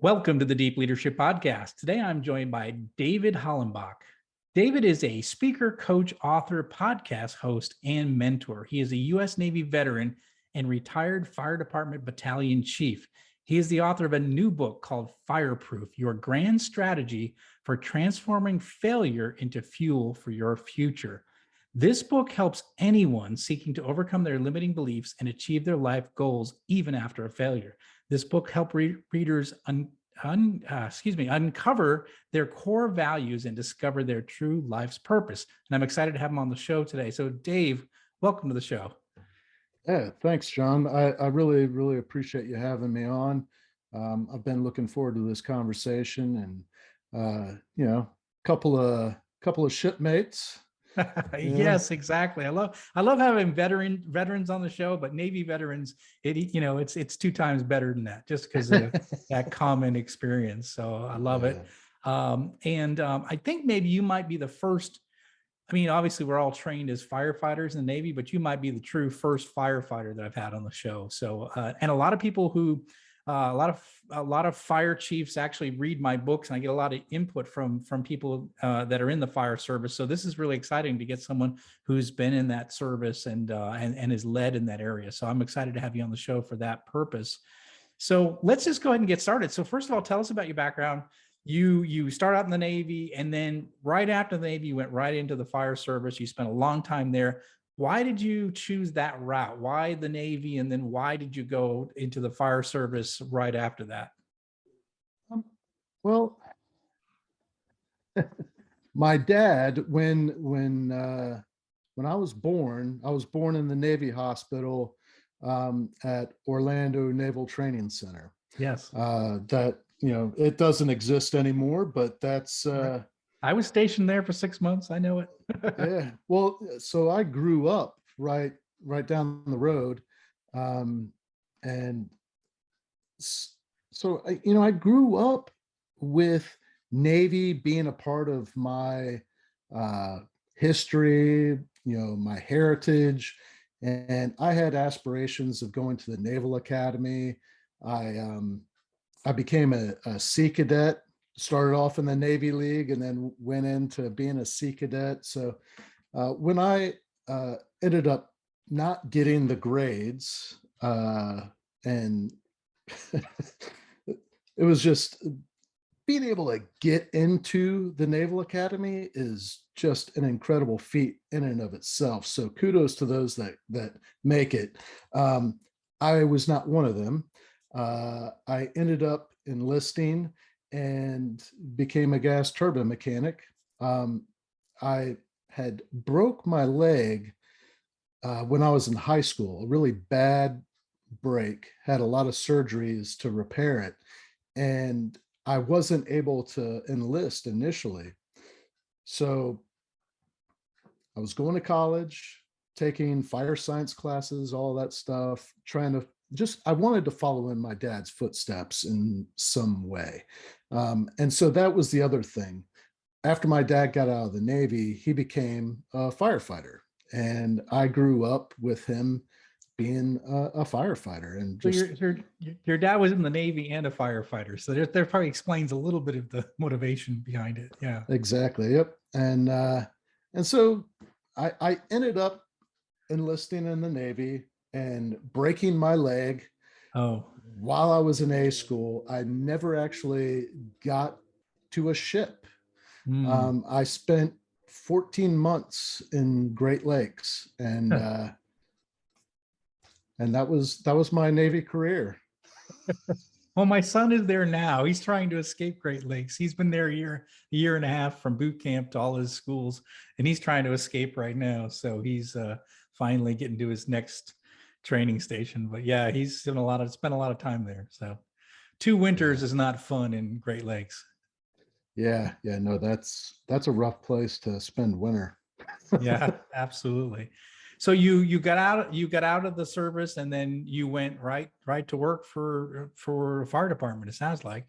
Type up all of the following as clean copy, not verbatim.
Welcome to the Deep Leadership Podcast. Today I'm joined by David Hollenbach. David is a speaker, coach, author, podcast host, and mentor. He is a U.S. Navy veteran and retired fire department battalion chief. He is the author of a new book called Fireproof, Your Grand Strategy for Transforming Failure into Fuel for Your Future. This book helps anyone seeking to overcome their limiting beliefs and achieve their life goals even after a failure. This book helps readers uncover their core values and discover their true life's purpose. And I'm excited to have him on the show today. So Dave, welcome to the show. Yeah, thanks, John. I really appreciate you having me on. I've been looking forward to this conversation, and couple of shipmates. Yes, exactly. I love having veterans on the show, but Navy veterans, it's two times better than that, just because of that common experience. So I love it. I think maybe you might be the first. I mean, obviously we're all trained as firefighters in the Navy, but you might be the true first firefighter that I've had on the show. So, and a lot of people who, a lot of fire chiefs actually read my books, and I get a lot of input from people that are in the fire service. So this is really exciting to get someone who's been in that service and is led in that area. So I'm excited to have you on the show for that purpose. So let's just go ahead and get started. So first of all, tell us about your background. You start out in the Navy, and then right after the Navy, you went right into the fire service. You spent a long time there. Why did you choose that route? Why the Navy? And then why did you go into the fire service right after that? Well, my dad, when I was born in the Navy hospital at Orlando Naval Training Center. Yes. That, it doesn't exist anymore, but that's I was stationed there for 6 months. I know it. Yeah. Well, so I grew up right down the road. And so I grew up with Navy being a part of my history, my heritage, and I had aspirations of going to the Naval Academy. I became a Sea Cadet, started off in the Navy League, and then went into being a Sea Cadet. So when I ended up not getting the grades, and it was just being able to get into the Naval Academy is just an incredible feat in and of itself. So kudos to those that make it. I was not one of them. I ended up enlisting and became a gas turbine mechanic. I had broke my leg when I was in high school, a really bad break, had a lot of surgeries to repair it. And I wasn't able to enlist initially. So I was going to college, taking fire science classes, all that stuff, I wanted to follow in my dad's footsteps in some way. And so that was the other thing. After my dad got out of the Navy, he became a firefighter. And I grew up with him being a firefighter. And just so your dad was in the Navy and a firefighter. So there probably explains a little bit of the motivation behind it. Yeah, exactly. Yep. And so I ended up enlisting in the Navy and breaking my leg. While I was in A school. I never actually got to a ship. I spent 14 months in Great Lakes, and that was my Navy career. Well, my son is there now. He's trying to escape Great Lakes. He's been there a year and a half from boot camp to all his schools, and he's trying to escape right now. So he's finally getting to his next training station. But yeah, he's spent a lot of time there. So 2 winters is not fun in Great Lakes. Yeah, no, that's a rough place to spend winter. Yeah, absolutely. So you got out of the service, and then you went right to work for a fire department, it sounds like.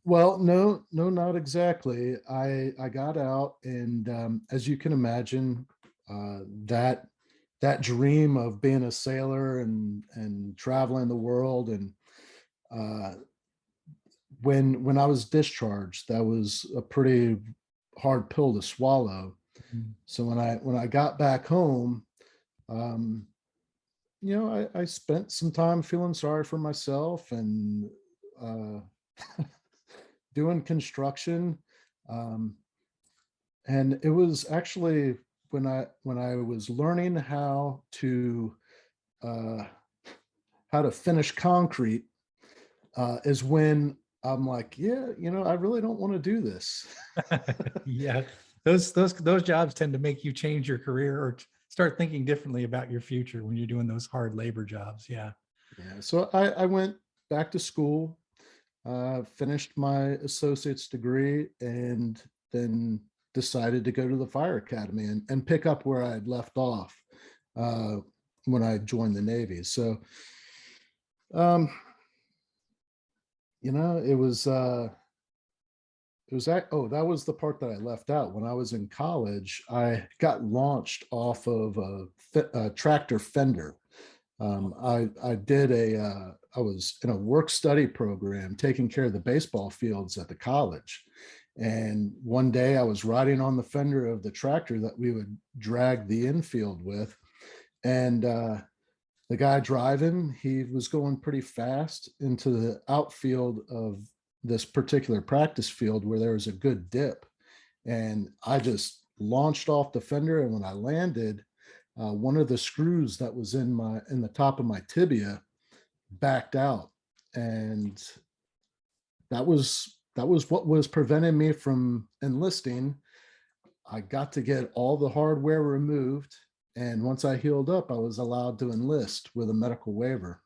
Well, no, not exactly. I got out, and as you can imagine, that dream of being a sailor and traveling the world and when I was discharged, that was a pretty hard pill to swallow. Mhm. So when I got back home, um, I spent some time feeling sorry for myself and uh, doing construction. Um, and it was actually when I was learning uh, how to finish concrete is when I'm like, yeah, I really don't want to do this. Yeah, those jobs tend to make you change your career or start thinking differently about your future when you're doing those hard labor jobs. Yeah. Yeah, so I went back to school, finished my associate's degree, and then decided to go to the fire academy and pick up where I had left off uh, when I joined the Navy. So, um, that was the part that I left out. When I was in college, I got launched off of a tractor fender. I was in a work study program taking care of the baseball fields at the college. And one day I was riding on the fender of the tractor that we would drag the infield with. And the guy driving, he was going pretty fast into the outfield of this particular practice field where there was a good dip. And I just launched off the fender. And when I landed, one of the screws that was in the top of my tibia backed out, and that was what was preventing me from enlisting. I got to get all the hardware removed, and once I healed up, I was allowed to enlist with a medical waiver.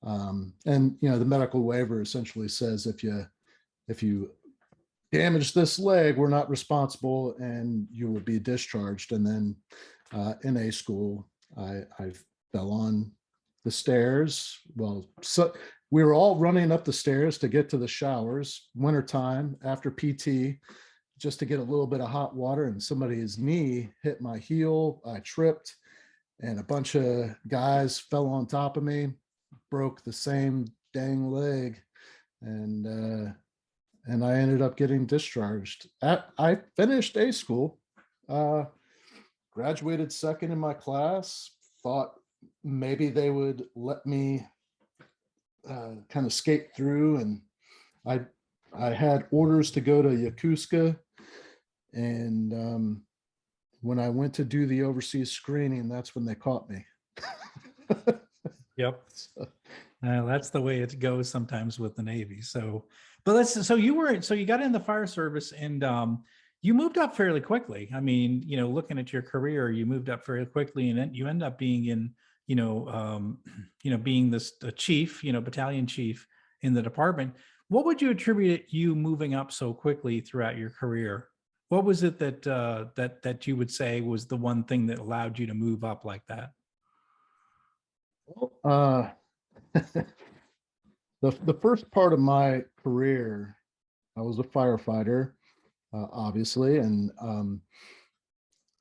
And the medical waiver essentially says if you damage this leg, we're not responsible, and you will be discharged. And then in A school, I fell on the stairs. Well, so we were all running up the stairs to get to the showers, wintertime after PT, just to get a little bit of hot water, and somebody's knee hit my heel. I tripped, and a bunch of guys fell on top of me, broke the same dang leg, and I ended up getting discharged. I finished A school, uh, graduated second in my class, thought maybe they would let me kind of skate through, and I I had orders to go to Yokosuka, and when I went to do the overseas screening, that's when they caught me. Yep. That's the way it goes sometimes with the Navy. So, but so you got in the fire service and you moved up fairly quickly. I mean, looking at your career, you moved up fairly quickly, and then you end up being in, being the chief, battalion chief in the department. What would you attribute you moving up so quickly throughout your career? What was it that you would say was the one thing that allowed you to move up like that? uh, the first part of my career, I was a firefighter, obviously, and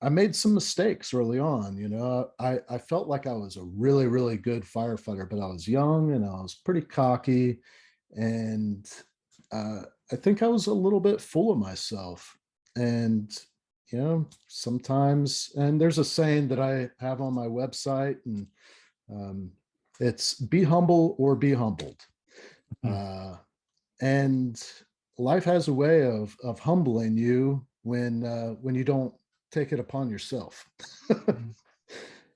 I made some mistakes early on. I felt like I was a really, really good firefighter, but I was young and I was pretty cocky, and I think I was a little bit full of myself. And sometimes, and there's a saying that I have on my website, and um, it's "Be humble or be humbled." Uh, and life has a way of humbling you when you don't take it upon yourself.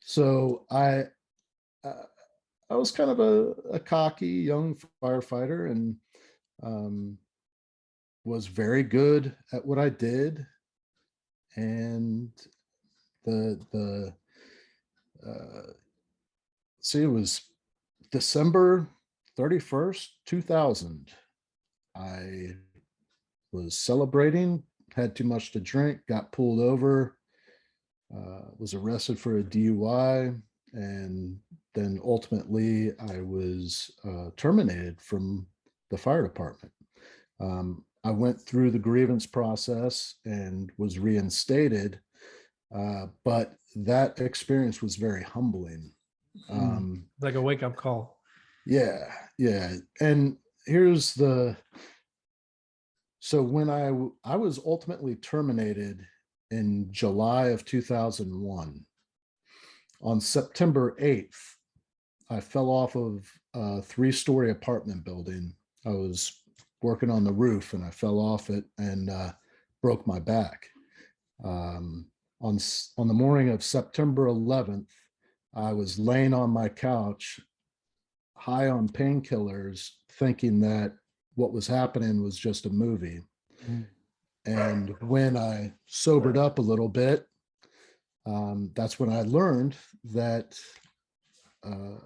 So uh, I was kind of a cocky young firefighter, and um, was very good at what I did. And the see, it was December 31st, 2000. I was celebrating, had too much to drink, got pulled over, was arrested for a DUI, and then ultimately I was terminated from the fire department. I went through the grievance process and was reinstated, but that experience was very humbling. Like a wake up call. Yeah, yeah. And here's the So when I was ultimately terminated in July of 2001, on September 8th, I fell off of a 3-story apartment building. I was working on the roof and I fell off it and broke my back. On the morning of September 11th, I was laying on my couch, high on painkillers, thinking that what was happening was just a movie. Mm. And when I sobered up a little bit, that's when I learned that a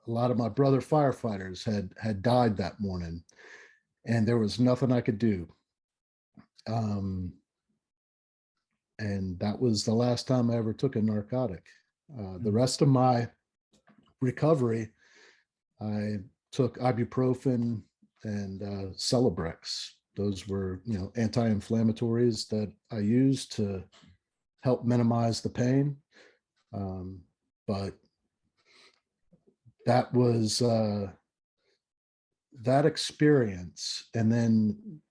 lot of my brother firefighters had died that morning, and there was nothing I could do. And that was the last time I ever took a narcotic. The rest of my recovery, I took ibuprofen and Celebrex. Those were, anti-inflammatories that I used to help minimize the pain. But that was that experience, and then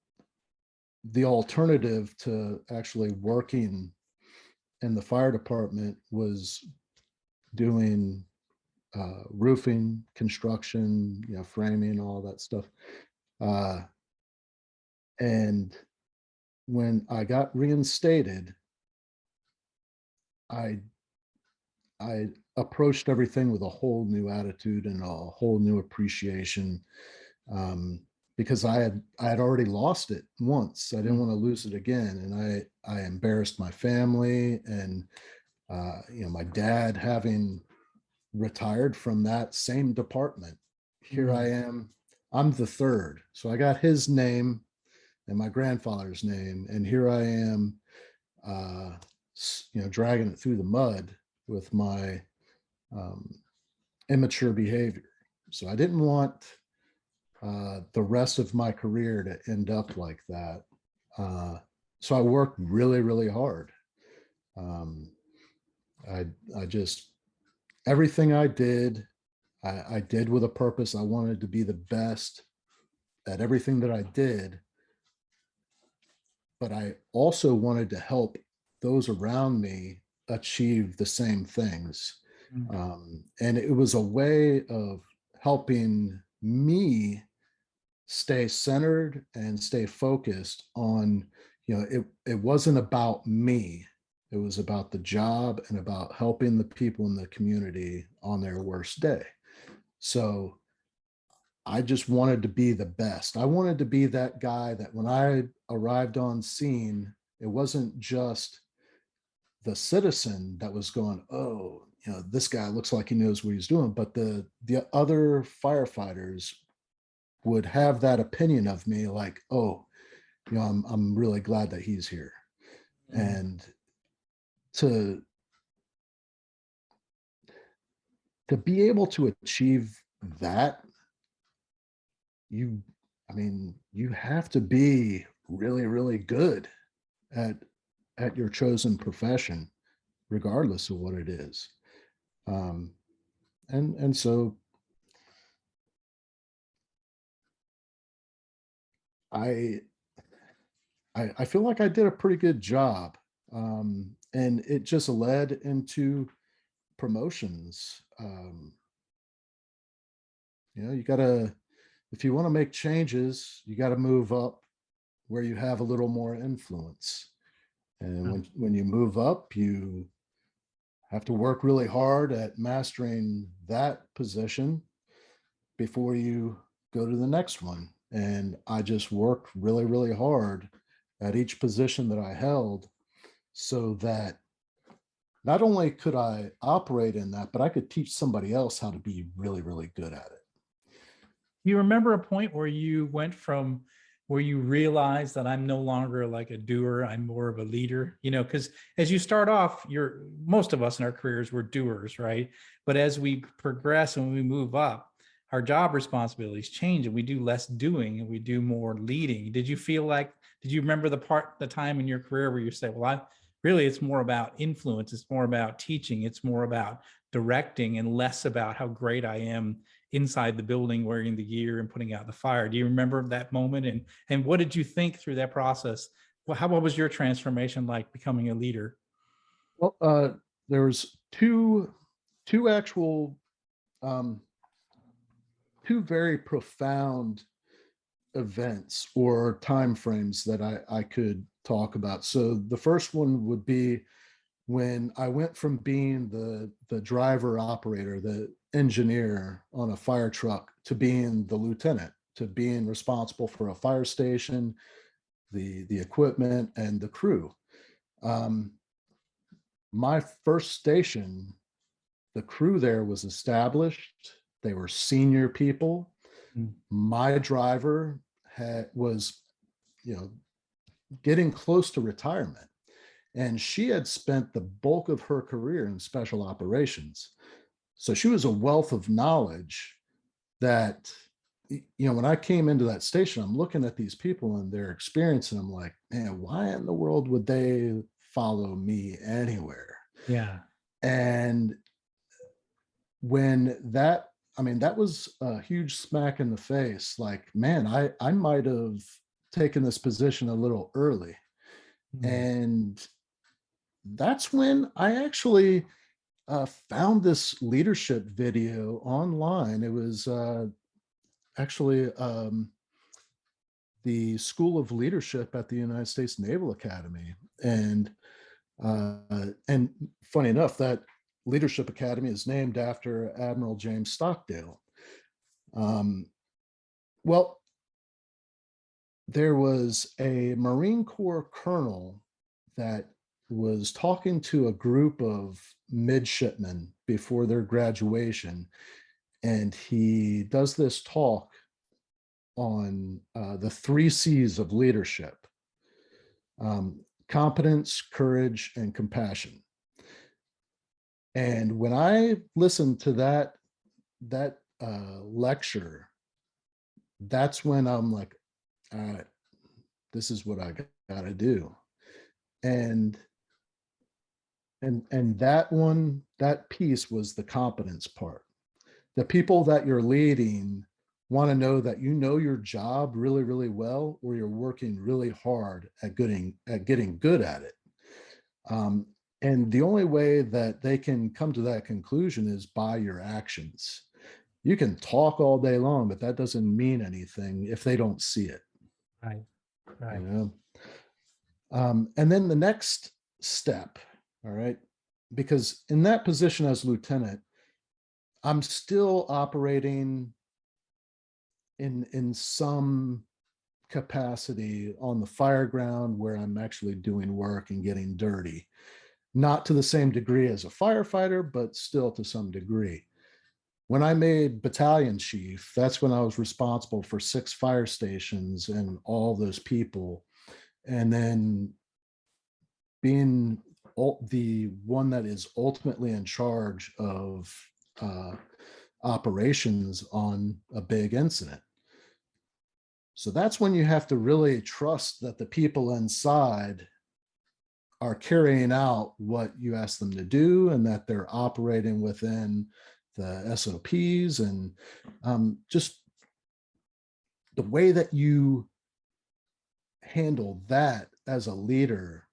the alternative to actually working in the fire department was doing roofing, construction, framing, all that stuff. And when I got reinstated, I approached everything with a whole new attitude and a whole new appreciation, because I had already lost it once. I didn't want to lose it again, and I embarrassed my family and my dad, having retired from that same department. Here I am. I'm the third, so I got his name and my grandfather's name, and here I am, dragging it through the mud with my immature behavior. So I didn't want the rest of my career to end up like that. So I worked really, really hard. I just, everything I did, I did with a purpose. I wanted to be the best at everything that I did, but I also wanted to help those around me achieve the same things. And it was a way of helping me stay centered and stay focused on, it wasn't about me. It was about the job and about helping the people in the community on their worst day. So I just wanted to be the best. I wanted to be that guy that when I arrived on scene, it wasn't just the citizen that was going, oh, this guy looks like he knows what he's doing, but the other firefighters would have that opinion of me, like, oh, I'm really glad that he's here. And to be able to achieve that, you have to be really, really good at your chosen profession, regardless of what it is. And so I feel like I did a pretty good job. And it just led into promotions. You gotta, if you want to make changes, you got to move up where you have a little more influence. And when you move up, you have to work really hard at mastering that position before you go to the next one. And I just worked really, really hard at each position that I held, so that not only could I operate in that, but I could teach somebody else how to be really, really good at it. You remember a point where you went from where you realized that I'm no longer like a doer, I'm more of a leader, because as you start off, most of us in our careers, we're doers, right? But as we progress and we move up, our job responsibilities change and we do less doing and we do more leading. Did you remember the time in your career where you say, well, it's more about influence, it's more about teaching, it's more about directing and less about how great I am inside the building wearing the gear and putting out the fire. Do you remember that moment? And what did you think through that process? Well, what was your transformation like becoming a leader? Well, there was two actual, two very profound events or time frames that I could talk about. So the first one would be when I went from being the driver operator, the engineer on a fire truck, to being the lieutenant, to being responsible for a fire station, the equipment, and the crew. My first station, the crew there was established. They were senior people. My driver was, getting close to retirement. And she had spent the bulk of her career in special operations. So she was a wealth of knowledge that, when I came into that station, I'm looking at these people and their experience, and I'm like, man, why in the world would they follow me anywhere? Yeah. And when that was a huge smack in the face. Like, man, I might have taken this position a little early. And that's when I actually found this leadership video online. It was actually the School of Leadership at the United States Naval Academy. And funny enough, that Leadership Academy is named after Admiral James Stockdale. Well, there was a Marine Corps colonel that was talking to a group of midshipmen before their graduation, and he does this talk on the 3 C's of leadership: competence, courage, and compassion. And when I listened to that lecture, that's when I'm like, all right, this is what I got to do. And that piece was the competence part. The people that you're leading want to know that you know your job really, really well, or you're working really hard at getting good at it. And the only way that they can come to that conclusion is by your actions. You can talk all day long, but that doesn't mean anything if they don't see it. Right. And then the next step, all right, because in that position as lieutenant, I'm still operating in some capacity on the fire ground where I'm actually doing work and getting dirty. Not to the same degree as a firefighter, but still to some degree. When I made Battalion Chief, that's when I was responsible for 6 fire stations and all those people. And then being the one that is ultimately in charge of operations on a big incident. So that's when you have to really trust that the people inside are carrying out what you ask them to do, and that they're operating within the SOPs, and just the way that you handle that as a leader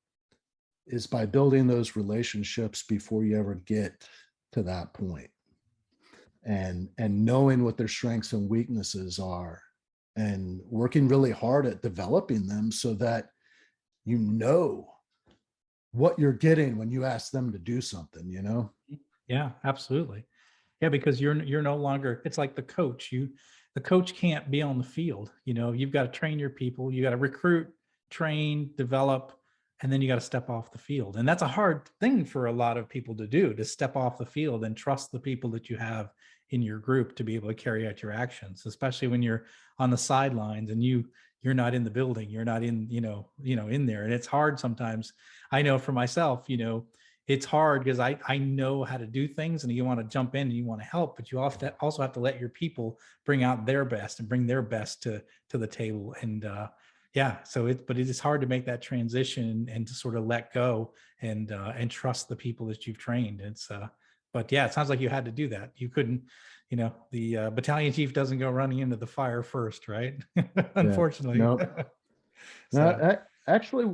is by building those relationships before you ever get to that point, and knowing what their strengths and weaknesses are, and working really hard at developing them so that you know what you're getting when you ask them to do something, Yeah, absolutely. Yeah, because you're no longer, it's like the coach. The coach can't be on the field. You've got to train your people, you got to recruit, train, develop, and then you got to step off the field. And that's a hard thing for a lot of people to do, to step off the field and trust the people that you have in your group to be able to carry out your actions, especially when you're on the sidelines and you're not in the building, you're not in, in there. And it's hard sometimes. I know for myself, it's hard because I know how to do things, and you want to jump in and you want to help, but you also have to let your people bring out their best and bring their best to the table. And but it is hard to make that transition and to sort of let go and trust the people that you've trained. But yeah, it sounds like you had to do that. You couldn't, the battalion chief doesn't go running into the fire first, right? Yeah. Unfortunately. No. So, Actually,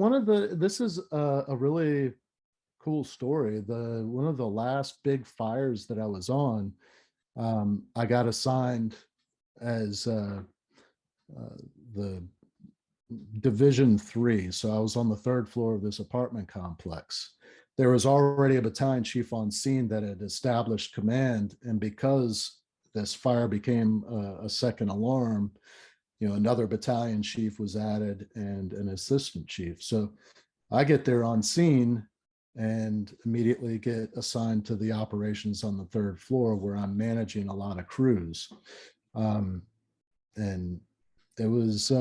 this is a really cool story. One of the last big fires that I was on, I got assigned as the Division 3. So I was on the third floor of this apartment complex. There was already a battalion chief on scene that had established command, and because this fire became a second alarm, another battalion chief was added and an assistant chief. So I get there on scene and immediately get assigned to the operations on the third floor, where I'm managing a lot of crews. And it was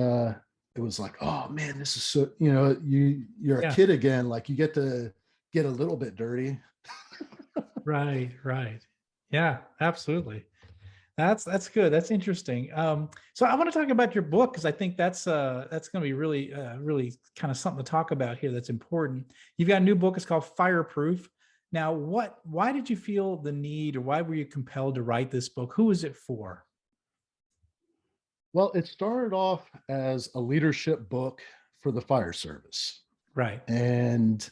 like, oh man, this is so, you're a yeah. kid again. Like, you get to get a little bit dirty. Right. Right. Yeah, absolutely. That's good. That's interesting. So I want to talk about your book, because I think that's going to be really really kind of something to talk about here. That's important. You've got a new book. It's called Fireproof. Now, why did you feel the need, or why were you compelled to write this book? Who is it for? Well, it started off as a leadership book for the fire service. Right. And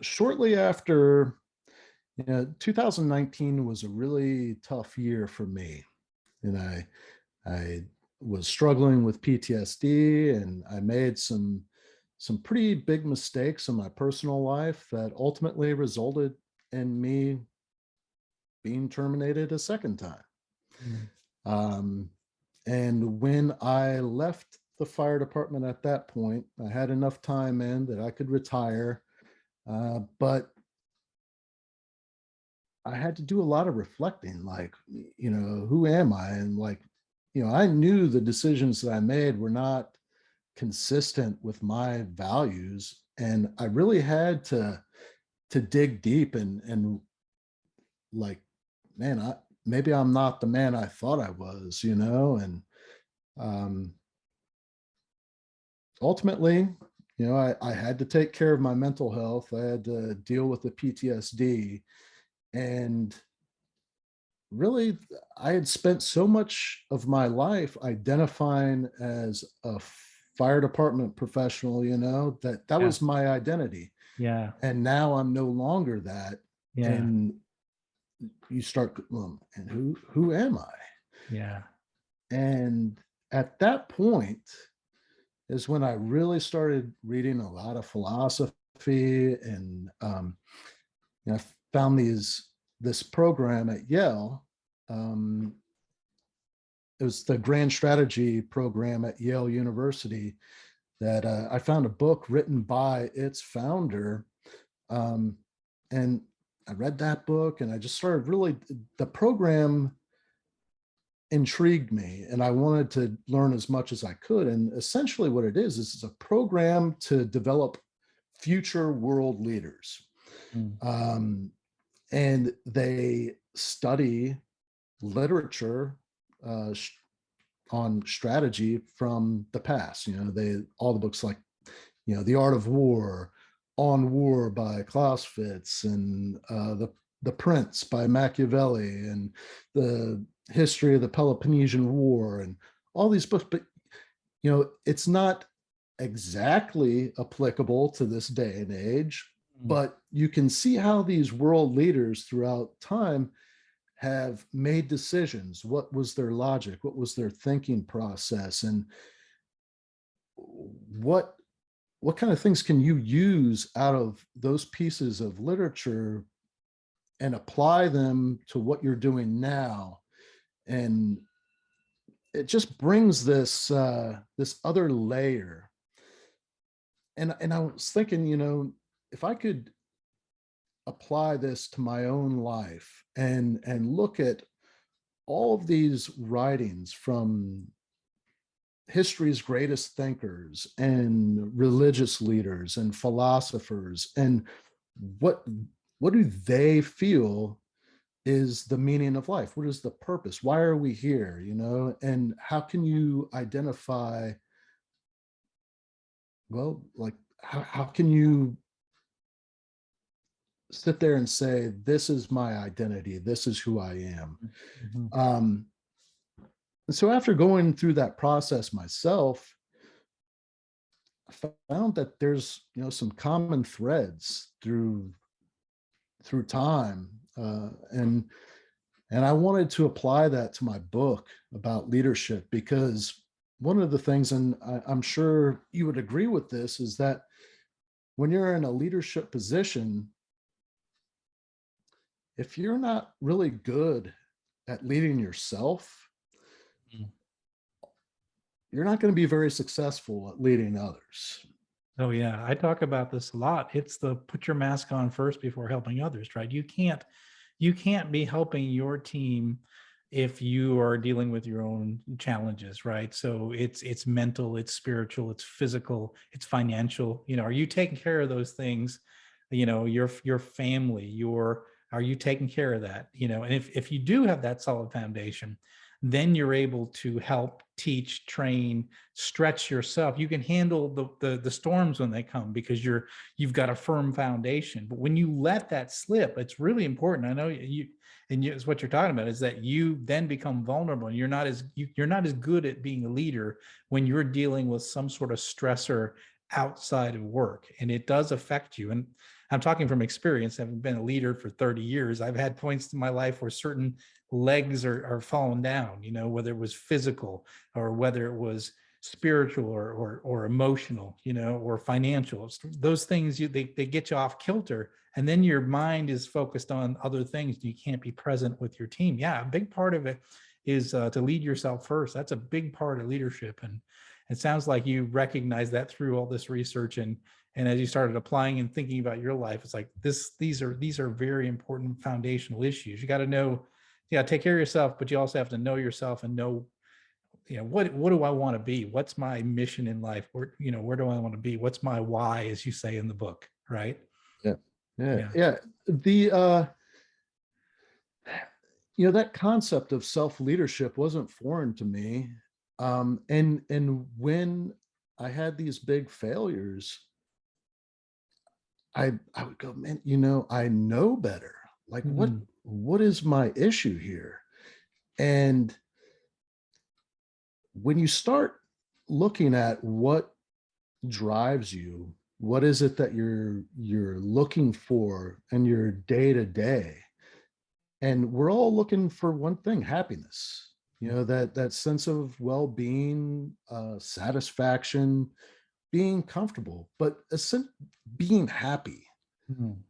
shortly after, 2019 was a really tough year for me. And I was struggling with PTSD, and I made some pretty big mistakes in my personal life that ultimately resulted in me being terminated a second time. Mm. And when I left the fire department at that point, I had enough time in that I could retire, but I had to do a lot of reflecting, like, who am I? And like, I knew the decisions that I made were not consistent with my values. And I really had to dig deep and like, man, maybe I'm not the man I thought I was, and um, ultimately, I had to take care of my mental health. I had to deal with the PTSD, and really, I had spent so much of my life identifying as a fire department professional, that Yeah. was my identity. Yeah. And now I'm no longer that. Yeah. And you start, and who am I? Yeah. And at that point is when I really started reading a lot of philosophy, and I found this program at Yale. Um, it was the Grand Strategy program at Yale University that I found a book written by its founder. Um, and I read that book, and I just started really, the program intrigued me, and I wanted to learn as much as I could. And essentially what it is it's a program to develop future world leaders. Mm. Um, and they study literature uh, on strategy from the past. All the books like, The Art of War, On War by Clausewitz, and the Prince by Machiavelli, and the History of the Peloponnesian War, and all these books. But it's not exactly applicable to this day and age, Mm. but you can see how these world leaders throughout time have made decisions. What was their logic? What was their thinking process? And what kind of things can you use out of those pieces of literature and apply them to what you're doing now? And it just brings this other layer. And I was thinking, if I could apply this to my own life and look at all of these writings from history's greatest thinkers and religious leaders and philosophers, and what do they feel is the meaning of life? What is the purpose? Why are we here? And how can you identify, well, like, how can you sit there and say, this is my identity, this is who I am. Mhm. And so after going through that process myself, I found that there's, some common threads through time, and I wanted to apply that to my book about leadership, because one of the things, and I'm sure you would agree with this, is that when you're in a leadership position, if you're not really good at leading yourself, Mm. you're not going to be very successful at leading others. Oh yeah, I talk about this a lot. It's the put your mask on first before helping others, right? You can't be helping your team if you are dealing with your own challenges, right? So it's mental, it's spiritual, it's physical, it's financial. Are you taking care of those things? Your family, are you taking care of that? And if you do have that solid foundation, then you're able to help teach, train, stretch yourself. You can handle the storms when they come because you've got a firm foundation. But when you let that slip, it's really important. I know it's what you're talking about, is that you then become vulnerable, and you're not as good at being a leader when you're dealing with some sort of stressor outside of work, and it does affect you. And I'm talking from experience, having been a leader for 30 years. I've had points in my life where certain legs are falling down, whether it was physical or whether it was spiritual or emotional, or financial. Those things they get you off kilter, and then your mind is focused on other things. You can't be present with your team. Yeah, a big part of it is to lead yourself first. That's a big part of leadership, and it sounds like you recognize that through all this research, and as you started applying and thinking about your life, it's like these are very important foundational issues. You got to know, take care of yourself, but you also have to know yourself and know, what do I want to be? What's my mission in life? Where do I want to be? What's my why, as you say in the book, right? Yeah. Yeah. Yeah. Yeah. That concept of self-leadership wasn't foreign to me. And when I had these big failures, I would go, man, I know better. Like, Mhm. what is my issue here? And when you start looking at what drives you, what is it that you're looking for in your day to day? And we're all looking for one thing: happiness. That sense of well-being, satisfaction, being comfortable, but being happy. Mhm.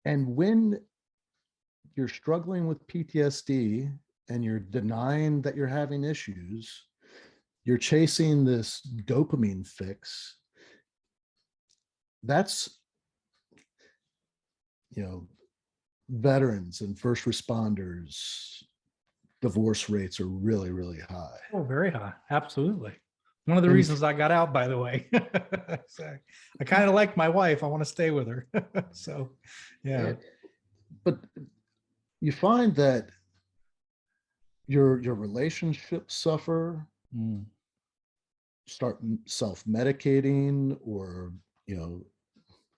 And when you're struggling with PTSD and you're denying that you're having issues, you're chasing this dopamine fix. That's, you know, veterans and first responders, divorce rates are really, really high. Oh, very high. Absolutely. One of the And reasons I got out, by the way. So, I kind of like my wife. I want to stay with her. So, yeah. but you find that your relationships suffer, Mm. start self-medicating, or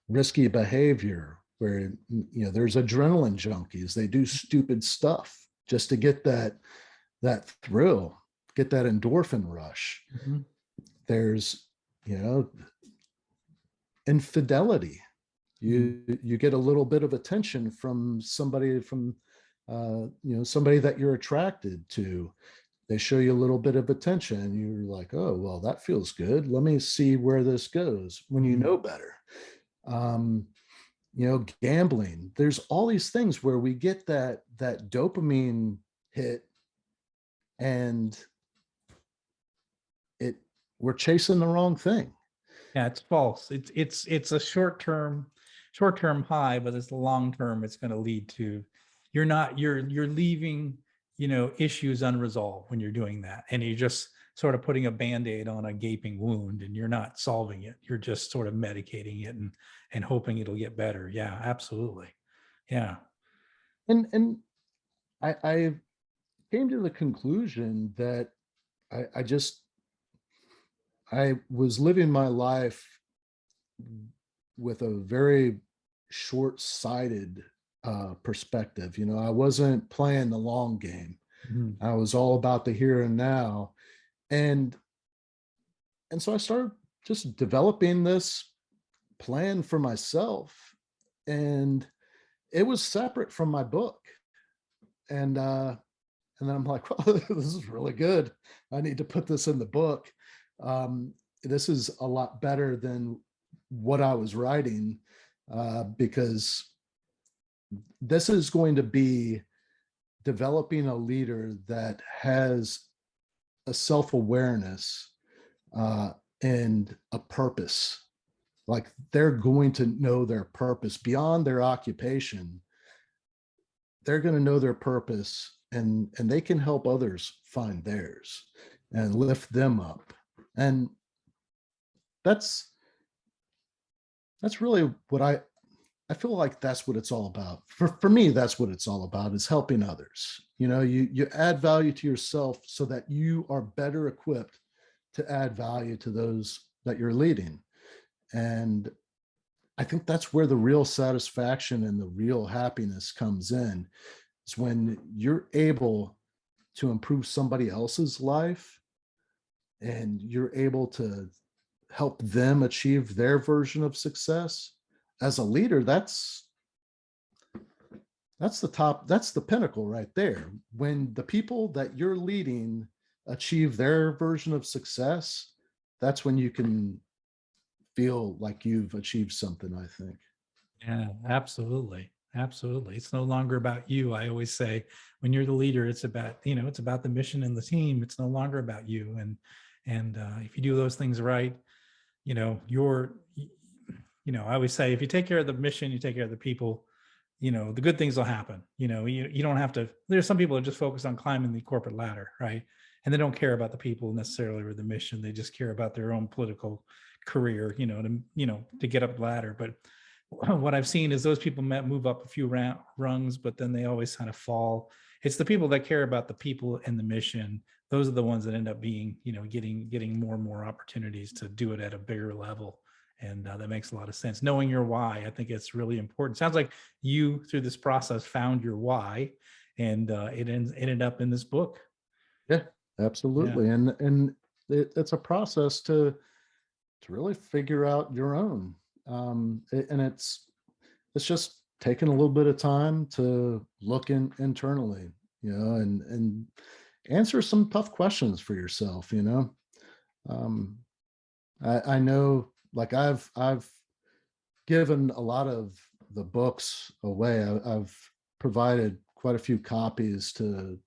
risky behavior where there's adrenaline junkies. They do stupid stuff just to get that thrill, get that endorphin rush. Mm-hmm. There's infidelity. Mm. You get a little bit of attention from somebody, somebody that you're attracted to. They show you a little bit of attention and you're like, oh, well, that feels good, let me see where this goes, when you Mm. know better. um, Gambling. There's all these things where we get that dopamine hit, and it we're chasing the wrong thing. Yeah, it's false. It's a short term high, but it's the long term. It's going to lead to you're leaving issues unresolved when you're doing that, and you're just sort of putting a band-aid on a gaping wound, and you're not solving it. You're just sort of medicating it and hoping it'll get better. Yeah, absolutely. Yeah. And I came to the conclusion that I was living my life with a very short-sighted perspective. You know, I wasn't playing the long game. Mhm. I was all about the here and now. And so I started just developing this plan for myself. And it was separate from my book. And then I'm like, well, this is really good. I need to put this in the book. This is a lot better than what I was writing, because this is going to be developing a leader that has a self-awareness and a purpose. Like, they're going to know their purpose beyond their occupation. They're going to know their purpose, and they can help others find theirs and lift them up. And that's really what I feel like that's what it's all about. For me, that's what it's all about, is helping others. You know, you add value to yourself so that you are better equipped to add value to those that you're leading. And I think that's where the real satisfaction and the real happiness comes in, is when you're able to improve somebody else's life and you're able to help them achieve their version of success. As a leader, that's the top, that's the pinnacle right there. When the people that you're leading achieve their version of success, that's when you can feel like you've achieved something, I think. Yeah, absolutely. Absolutely. It's no longer about you. I always say, when you're the leader, it's about, it's about the mission and the team. It's no longer about you. And if you do those things right, I always say, if you take care of the mission, you take care of the people, the good things will happen. You don't have to, there's some people that just focus on climbing the corporate ladder, right? And they don't care about the people necessarily or the mission. They just care about their own political career, to get up the ladder. But what I've seen is those people move up a few rungs, but then they always kind of fall. It's the people that care about the people and the mission. Those are the ones that end up being, getting more and more opportunities to do it at a bigger level. And that makes a lot of sense. Knowing your why, I think it's really important. Sounds like you, through this process, found your why, and it ended up in this book. Yeah, absolutely. Yeah. And it's a process to really figure out your own. And it's just taking a little bit of time to look internally, and answer some tough questions for yourself. I know, like, I've given a lot of the books away. I've provided quite a few copies to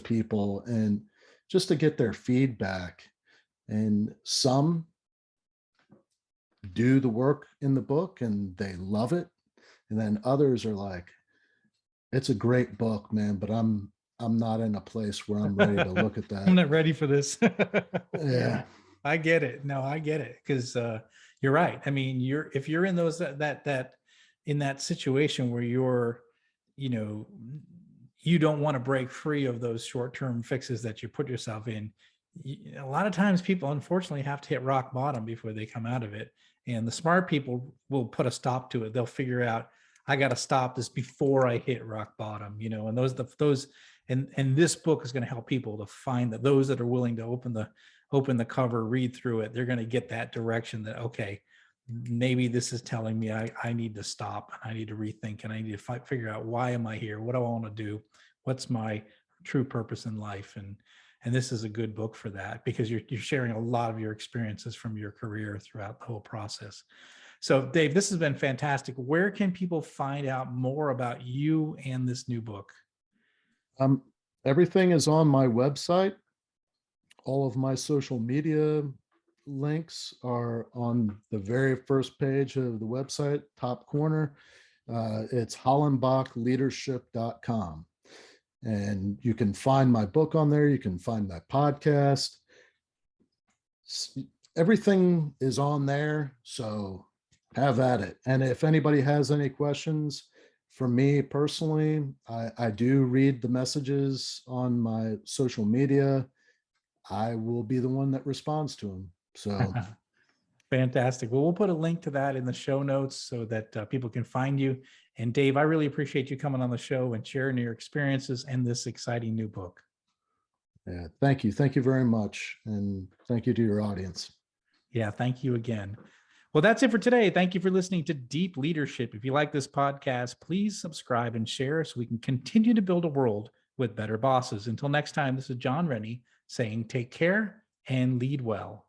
people, and just to get their feedback. And some do the work in the book and they love it, and then others are like, it's a great book, man, but I'm not in a place where I'm ready to look at that. I'm not ready for this. Yeah. I get it. No, I get it. Because you're right. I mean, if you're in those in that situation where you're, you don't want to break free of those short-term fixes that you put yourself in. A lot of times people, unfortunately, have to hit rock bottom before they come out of it. And the smart people will put a stop to it. They'll figure out, I got to stop this before I hit rock bottom, and those and this book is going to help people to find that, those that are willing to open the cover, read through it, they're going to get that direction that, okay, maybe this is telling me I need to stop, and I need to rethink, and I need to figure out, why am I here? What do I want to do? What's my true purpose in life? And this is a good book for that, because you're sharing a lot of your experiences from your career throughout the whole process. So Dave, this has been fantastic. Where can people find out more about you and this new book? Everything is on my website. All of my social media links are on the very first page of the website, top corner. It's hollenbachleadership.com. And you can find my book on there. You can find my podcast. Everything is on there. So have at it. And if anybody has any questions, for me personally, I do read the messages on my social media. I will be the one that responds to them. So Fantastic. Well, we'll put a link to that in the show notes so that people can find you. And Dave, I really appreciate you coming on the show and sharing your experiences and this exciting new book. Yeah, thank you. Thank you very much. And thank you to your audience. Yeah, thank you again. Well, that's it for today. Thank you for listening to Deep Leadership. If you like this podcast, please subscribe and share so we can continue to build a world with better bosses. Until next time, this is John Rennie saying take care and lead well.